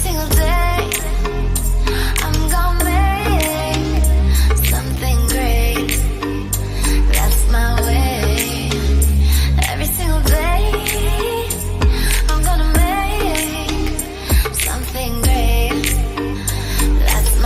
single day, I'm gonna make something great. That's my way. Every single day, I'm gonna make something great. That's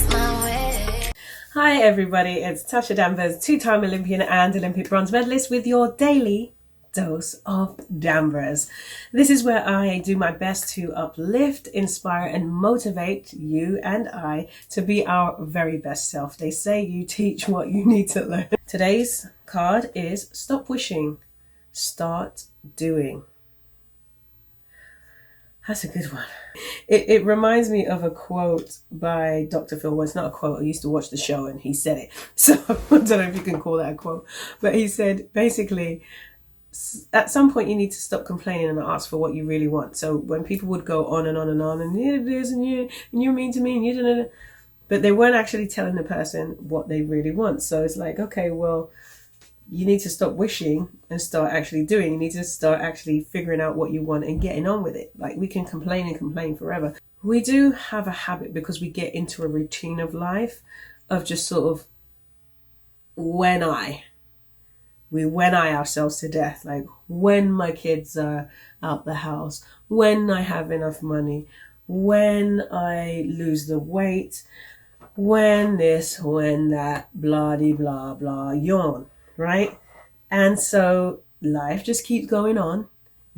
my way. Hi everybody, it's Tasha Danvers, two-time Olympian and Olympic bronze medalist with your daily dose of Danvers. This is where I do my best to uplift, inspire and motivate you and I to be our very best self. They say you teach what you need to learn. Today's card is stop wishing, start doing. That's a good one. It reminds me of a quote by Dr. Phil. Well, it's not a quote. I used to watch the show and he said it. So I don't know if you can call that a quote. But he said, basically, at some point you need to stop complaining and ask for what you really want. So when people would go on and on and on and yeah, this and you're mean to me and you don't, but they weren't actually telling the person what they really want. So it's like, okay, well, you need to stop wishing and start actually doing. You need to start actually figuring out what you want and getting on with it. Like, we can complain and complain forever. We do have a habit, because we get into a routine of life of just sort of we ourselves to death. Like, when my kids are out the house, when I have enough money, when I lose the weight, when this, when that, blah de blah blah, yawn. Right? And so life just keeps going on,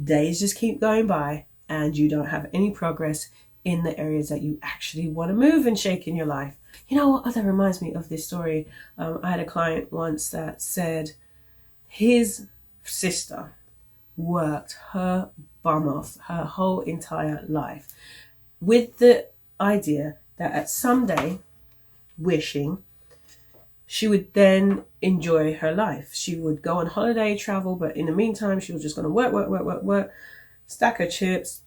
days just keep going by, and you don't have any progress in the areas that you actually want to move and shake in your life. You know what? That reminds me of this story. I had a client once that said his sister worked her bum off her whole entire life with the idea that at some wishing, she would then enjoy her life. She would go on holiday, travel, but in the meantime, she was just going to work, stack her chips,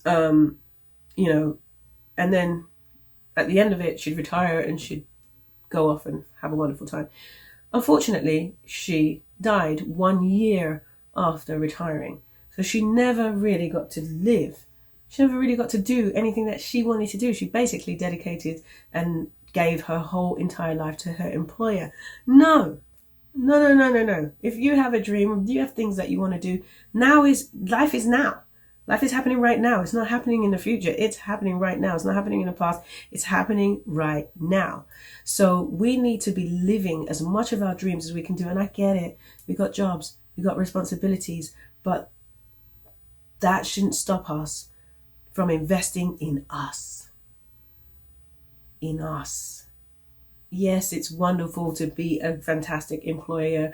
and then at the end of it, she'd retire and she'd go off and have a wonderful time. Unfortunately, she died 1 year after retiring. So she never really got to live. She never really got to do anything that she wanted to do. She basically dedicated and gave her whole entire life to her employer. No. If you have a dream, if you have things that you want to do, life is now. Life is happening right now. It's not happening in the future. It's happening right now. It's not happening in the past. It's happening right now. So we need to be living as much of our dreams as we can do. And I get it. We got jobs, we got responsibilities, but that shouldn't stop us from investing in us. In us. Yes, it's wonderful to be a fantastic employee,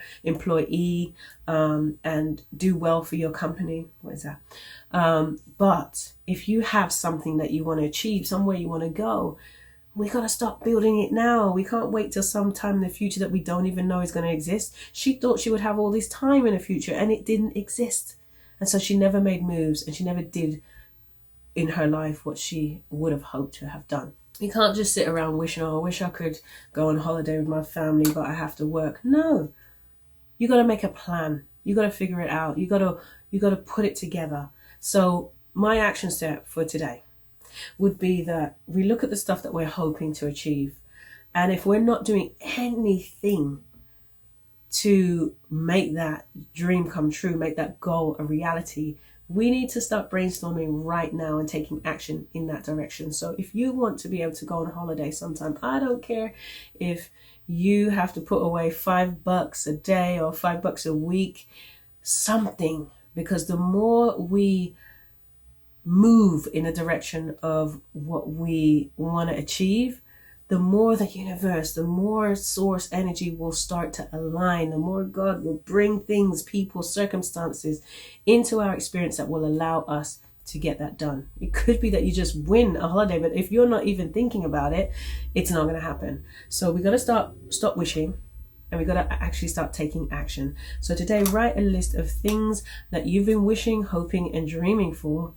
and do well for your company. What is that? But if you have something that you want to achieve, somewhere you want to go, we got to stop building it now. We can't wait till some time in the future that we don't even know is going to exist. She thought she would have all this time in the future and it didn't exist. And so she never made moves and she never did in her life what she would have hoped to have done. You can't just sit around wishing, oh, I wish I could go on holiday with my family, but I have to work. No, you got to make a plan. You got to figure it out. You got to put it together. So my action step for today would be that we look at the stuff that we're hoping to achieve. And if we're not doing anything to make that dream come true, make that goal a reality, we need to start brainstorming right now and taking action in that direction. So if you want to be able to go on holiday sometime, I don't care if you have to put away $5 a day or $5 a week, something, because the more we move in the direction of what we want to achieve, the more the universe, the more source energy will start to align, the more God will bring things, people, circumstances into our experience that will allow us to get that done. It could be that you just win a holiday, but if you're not even thinking about it, it's not going to happen. So we got to stop wishing, and we got to actually start taking action. So today, write a list of things that you've been wishing, hoping, and dreaming for.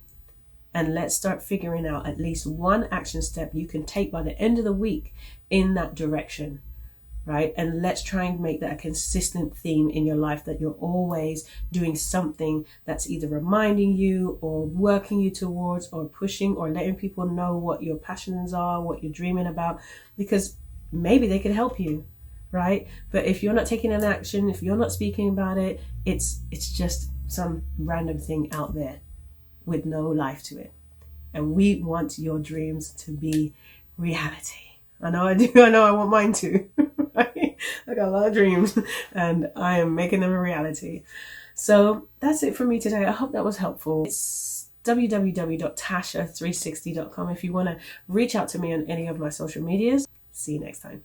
And let's start figuring out at least one action step you can take by the end of the week in that direction. right? And let's try and make that a consistent theme in your life, that you're always doing something that's either reminding you or working you towards or pushing or letting people know what your passions are, what you're dreaming about, because maybe they could help you, right? But if you're not taking an action, if you're not speaking about it, it's just some random thing out there with no life to it. And we want your dreams to be reality. I know I do. I know I want mine to. Right? I got a lot of dreams and I am making them a reality. So that's it for me today. I hope that was helpful. It's www.tasha360.com if you want to reach out to me on any of my social medias. See you next time.